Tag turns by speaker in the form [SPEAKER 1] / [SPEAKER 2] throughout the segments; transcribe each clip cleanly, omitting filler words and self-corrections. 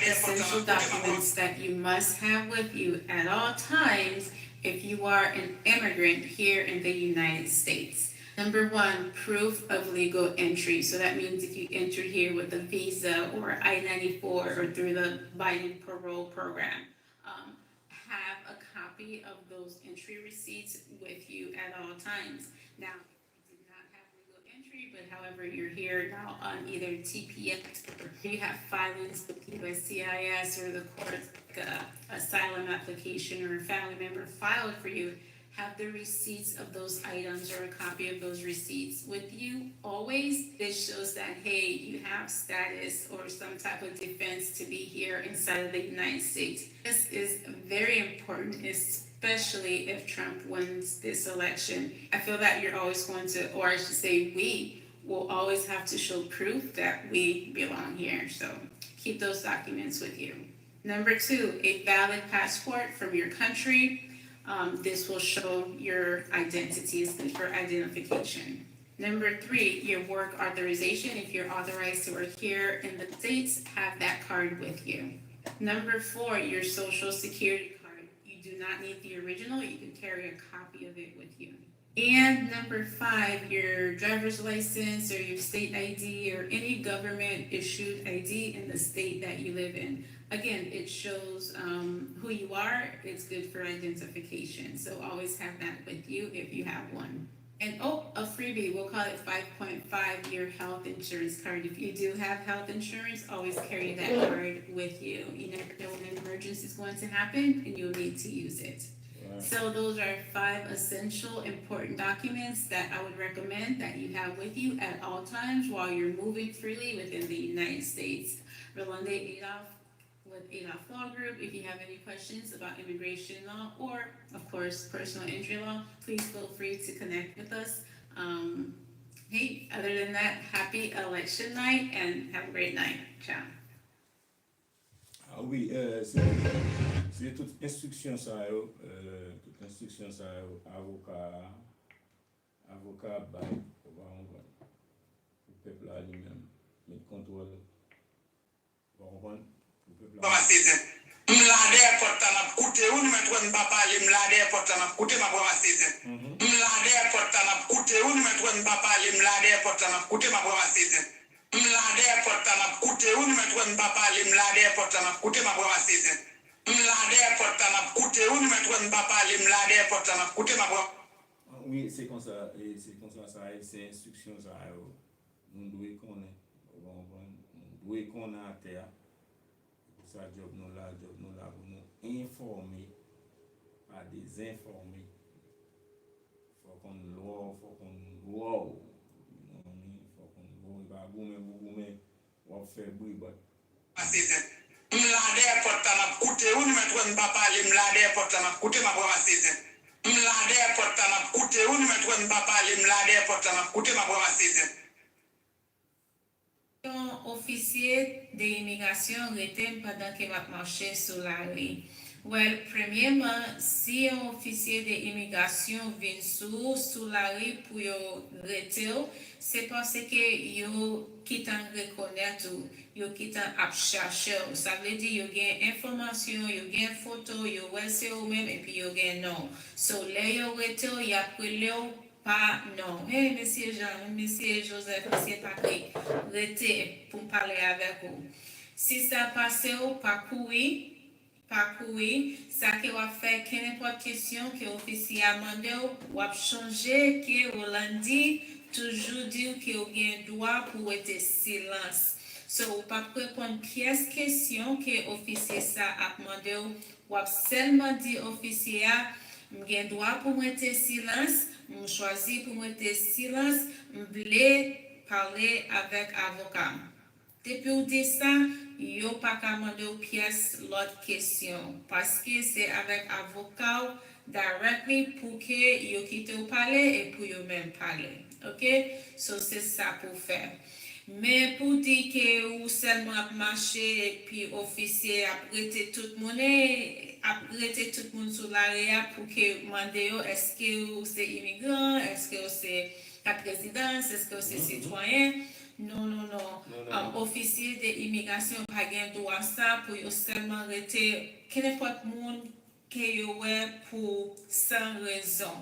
[SPEAKER 1] Essential documents that you must have with you at all times if you are an immigrant here in the United States. Number one, proof of legal entry. So that means if you entered here with a visa or I-94 or through the Biden parole program, have a copy of those entry receipts with you at all times. Now, if you do not have legal entry, but however you're here now on either TPS or you have filings with USCIS or the courts, like a asylum application or a family member filed for you, have the receipts of those items or a copy of those receipts with you always. This shows that, hey, you have status or some type of defense to be here inside of the United States. This is very important, especially if Trump wins this election. I feel that you're always going to, or I should say we will always have to show proof that we belong here. So keep those documents with you. Number two, a valid passport from your country. This will show your identity, is good for identification. Number three, your work authorization. If you're authorized to work here in the States, have that card with you. Number four, your social security card. You do not need the original, you can carry a copy of it with you. And number five, your driver's license or your state ID or any government issued ID in the state that you live in. Again, it shows who you are. It's good for identification. So always have that with you if you have one. And a freebie, we'll call it 5.5 year health insurance card. If you do have health insurance, always carry that card with you. You never know when an emergency is going to happen and you'll need to use it. Wow. So those are 5 essential important documents that I would recommend that you have with you at all times while you're moving freely within the United States. Rolande Adolf with Adolf Law Group. If you have any questions about immigration law or, of course, personal injury law, please feel free to connect with us. Hey, other than that, happy election night and have a great night. Ciao.
[SPEAKER 2] Ah oui, c'est toute instruction ça, avocat, bail, le peuple là lui-même, mettre contrôle, comprendre, le peuple là. Mlade portana kute unimetwa mbapa ali mlade portana kute mabwa season. Mlade portana kute unimetwa mbapa ali mlade portana kute mabwa season. Mlade portana kute unimetwa mbapa ali mlade portana kute mabwa season. Mlade portana kute unimetwa mbapa ali mlade portana kute mabwa. Oui, c'est comme ça, et c'est comme ça, c'est instruction ça. Nous devons connaître, nous devons connaître à terre. Ça job nous là pour nous informer, pas désinformer. Faut qu'on loi, faut qu'on va goumer, on fait bruit but. Mlade portana kute unimetwa mbapa ali mlade portana kute mabwa season. Mlade portana kute unimetwa mbapa ali mlade portana kute mabwa season.
[SPEAKER 1] Officier d'immigration retient pendant que va marcher sur la rue. Well, premièrement, si un officier d'immigration vient sur la rue pour retenir, c'est parce que yo quitte reconnaître ou yo quitte à chercher. Ça veut dire yo gain information, yo gain photo, yo c'est ou même et puis yo gain non. So là yo retenir, y a prélé pas non. Hey, monsieur Jean, monsieur Joseph, monsieur Patrick, restez pour parler avec vous. Si ça passe au parcours, ça que va faire n'importe question que l'officier a demandé ou a changé que Hollandi toujours dit que vous avez droit pour être silence. So, ou pas répondre pièce question que l'officier ça a demandé ou a seulement dit officier a j'ai droit pour être silence. Je choisis pour mettre silence, je voulais parler avec avocat. Depuis où dit ça, je n'ai pas demandé aux pièces l'autre question. Parce que c'est avec avocat directly pour que je quitte au palais et pour eux même parler. Ok? So c'est ça pour faire. Mais pour dire que vous seulement marché et puis officier a prêté toute monnaie, a prêté tout le monde sur l'area pour que demander est-ce que c'est immigrant, est-ce que c'est carte résidence, est-ce que c'est citoyen? Non, non, non. Officier de immigration pas gen droit ça pour yo seulement rester n'importe monde que yo ouais pour sans raison.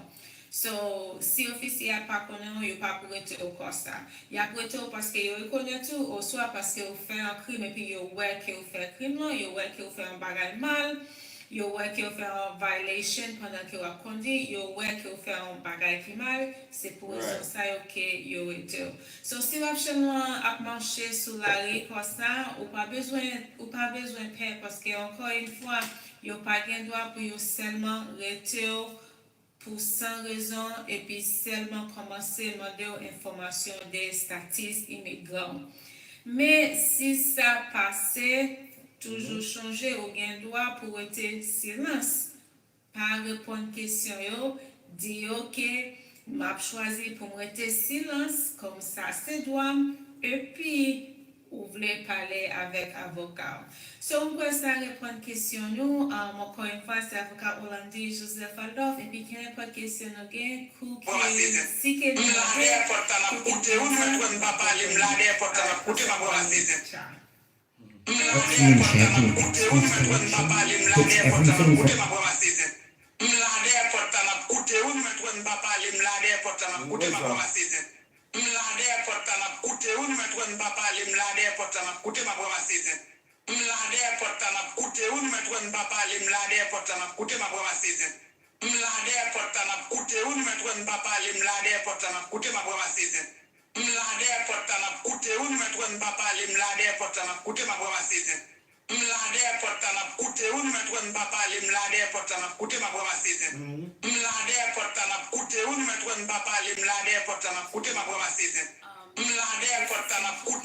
[SPEAKER 1] So, si officier a pas connaît, yo pas pour rester au ça. Il a pour rester parce que yo connaît tout, ou soit parce que yo fait un crime et puis yo ouais que yo fait crime là, yo ouais que yo fait un bagage mal. Yo wè ke yo fè an violation pendant ke yo ap conduit, yo wè ke yo fè an bagay ki mal, se pou rezon sa yo ke yo ete. So si wap chenman ap manche sou la ri kwa sa, ou pa bezwen pe, paske ankon yon fwa, yo pa gen dwa pou yo selman rete yo pou san rezon, epi selman komanse mande yo informasyon de statis imigran. Me si sa pase, toujours changer au gain droit pour être silence. Pas répondre question yo, dire ok, m'a choisi pour être silence, comme ça c'est droit, et puis vous voulez parler avec avocat. So, on peut ça répondre question nous, encore une fois, c'est avocat hollandais Joseph Adolphe, et puis qu'il n'y a pas de question nous gain, si que
[SPEAKER 3] Vaccine champion Deportation puts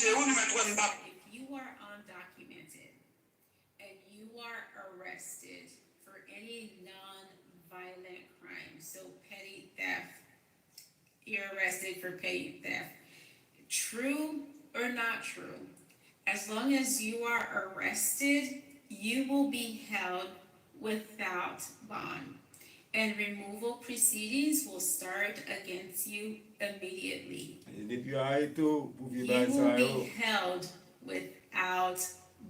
[SPEAKER 3] everything from
[SPEAKER 1] if you are undocumented and you are arrested for any non-violent crime, so petty theft, you're arrested for petty theft. True or not true, as long as you are arrested, you will be held without bond, and removal proceedings will start against you immediately.
[SPEAKER 2] Depuis arrêté pour
[SPEAKER 1] You
[SPEAKER 2] vivre
[SPEAKER 1] will
[SPEAKER 2] ça
[SPEAKER 1] be
[SPEAKER 2] yo.
[SPEAKER 1] held without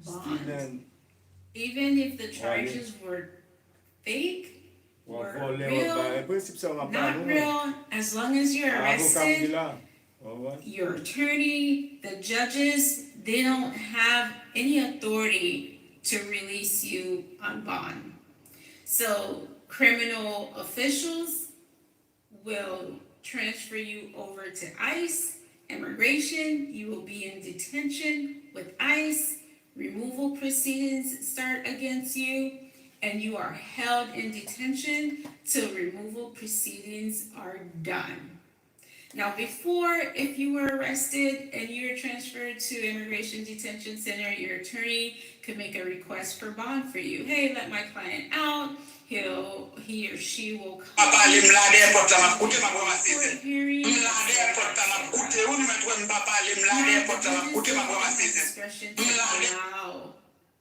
[SPEAKER 1] bond.
[SPEAKER 2] Steven,
[SPEAKER 1] Even if the charges were fake,
[SPEAKER 2] ou
[SPEAKER 1] were
[SPEAKER 2] voler
[SPEAKER 1] real,
[SPEAKER 2] ba principe ça on pas
[SPEAKER 1] not real, as long as you're arrested,
[SPEAKER 2] là. Ouais.
[SPEAKER 1] your attorney, the judges, they don't have any authority to release you on bond. So criminal officials will transfer you over to ICE, immigration, you will be in detention with ICE, removal proceedings start against you, and you are held in detention till removal proceedings are done. Now, before, if you were arrested and you're transferred to Immigration Detention Center, your attorney could make a request for bond for you. Hey, let my client out. He or she will come to court hearing. Discretion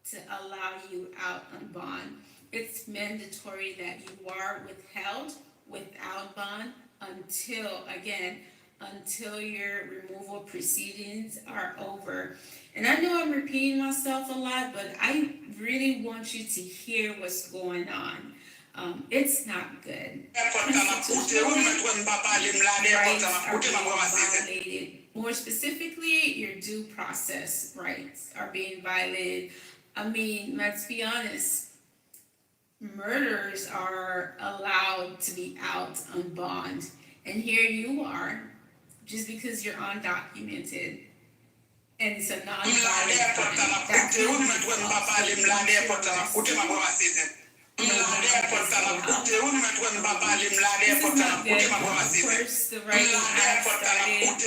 [SPEAKER 1] to allow you out on bond. It's mandatory that you are withheld without bond until your removal proceedings are over. And I know I'm repeating myself a lot, but I really want you to hear what's going on. It's not good. Constitutional rights are being violated. More specifically, your due process rights are being violated. I mean, let's be honest. Murderers are allowed to be out on bond. And here you are, just because you're undocumented. And it's a non-violent crime. That This is not good. Of course, the right act started